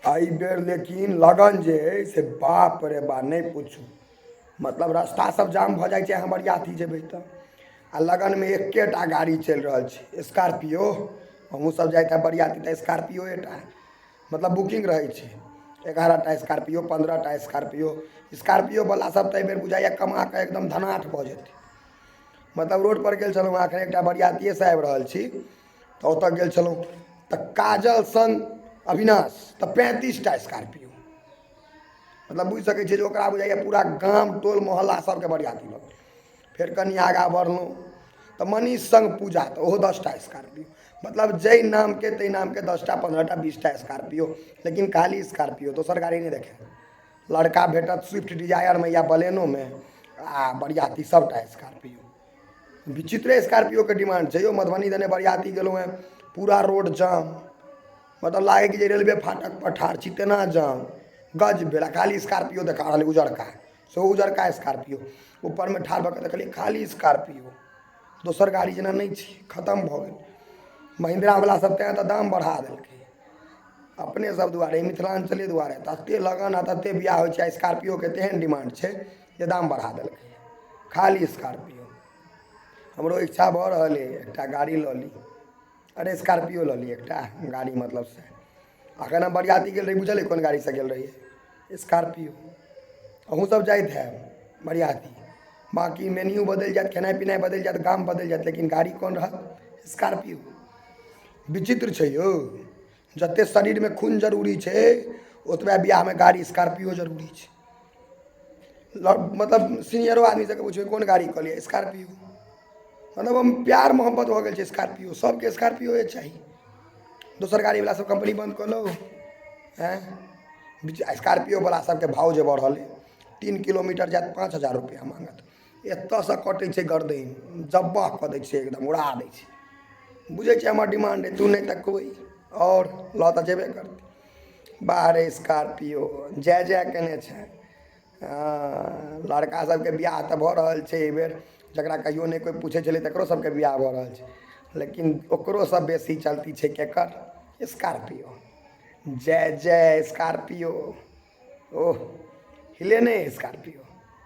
आई बेर लेकिन लगन जे अइ से बाप रे बा नहीं पूछू, मतलब रास्ता सब जाम भ जाइ छै। अहाँ बरियाती जेबै तऽ आ लगनमे एकेटा गाड़ी चलि रहल छै, स्कॉर्पियो। हमहूँ सब जाइत है बरियाती तऽ स्कॉर्पियोटा, मतलब बुकिंग रहै छै। 11टा स्कॉर्पियो, 15टा स्कॉर्पियो। स्कॉर्पियोवला सब तऽ एहि बेर बुझाइए कमा कऽ एकदम धनाठ भऽ जेतै। मतलब रोड पर गेल छलहुँ, एखन एकटा बरियातिएसँ आबि रहल छी तऽ ओतऽ गेल छलहुँ तऽ काजल सन अविनाश तऽ 35टा स्कॉर्पियो। मतलब बुझि सकै छियै जे ओकरा बुझाइए पूरा गाम टोल मोहल्ला सबके बरियाती लऽ गेल। फेर कनि आगाँ बढ़लहुँ तऽ मनीष संग पूजा तऽ ओहो 10टा स्कॉर्पियो। मतलब जाहि नामके ताहि नामके 10टा 15टा 20टा स्कॉर्पियो, लेकिन खाली स्कॉर्पियो, दोसर गाड़ी नहीं देखे। लड़का भेटत स्विफ्ट डिजायरमे या बलेनोमे, आ बरियाती सबटा स्कॉर्पियो। विचित्रे स्कॉर्पियोके डिमांड छै यौ। मधुबनी दने बरियाती गेलहुँ हैं, पूरा रोड जाम, मतलब लागे कि जे रेलवे फाटक पर ठाढ़ छी तेना जाम। गज भेला खाली स्कॉर्पियो देखा रहल उजरका, सेहो उजरका स्कॉर्पियो। ऊपरमे ठाढ़ भऽ कऽ देखलियै खाली स्कॉर्पियो, दोसर गाड़ी जेना नहीं छै, खत्म भऽ गेल। महिंद्रावला सब तेँ तऽ दाम बढ़ा देलकै अपने सब दुआरे, मिथिलांचले दुआरे। तते लगन आ तते बियाह होइ छै, स्कॉर्पियोके तेहन डिमांड छै जे दाम बढ़ा देलकै खाली स्कॉर्पियो। हमरो इच्छा भऽ रहल अइ एकटा गाड़ी लऽ ली, अरे स्कॉर्पियो लऽ ली एकटा गाड़ी, मतलब से। अखन हम बरियाती गेल रही, बुझल अइ कोन गाड़ीसँ गेल रहियै? स्कॉर्पियो। अहूँ सब जाइत हैब बरियाती, बाकी मेन्यू बदलि जायत, खेनाइ पिनाइ बदलि जायत, गाम बदलि जायत, लेकिन गाड़ी कोन रहत? स्कॉर्पियो। विचित्र छै यौ, जतेक शरीरमे खून जरूरी छै ओतबे बियाहमे गाड़ी स्कॉर्पियो जरूरी छै। मतलब सीनियरो आदमी सबके पूछबै कोन गाड़ी कहलियै? स्कॉर्पियो। मतलब हम प्यार मोहब्बत भऽ गेल छै स्कॉर्पियो, सबके स्कॉर्पियोए चाही। दोसर गाड़ीवला सब कंपनी बंद कऽ लो। स्कॉर्पियोवला सबके भाव जे बढ़ल अइ, 3 किलोमीटर जायत 5000 रुपैआ माँगत। एतऽसँ कटै छै गर्दनि, जब्बह कऽ दै छै, एकदम उड़ा दै छै। बुझै छै हमर डिमांड अइ, तू नहीं तकबै आओर लऽ तऽ जेबे करतै। बाहरे स्कॉर्पियो जय जय केने छै। लड़का सबके बियाह तऽ भऽ रहल छै एहि बेर, जकरा कहियो नहीं कोई पूछै छलै तकरो सबके बियाह भऽ रहल छै। लेकिन ओकरोसँ बेसी चलती छै केकर? स्कॉर्पियो। जय जय स्कॉर्पियो। ओह, हिले नहीं स्कॉर्पियो।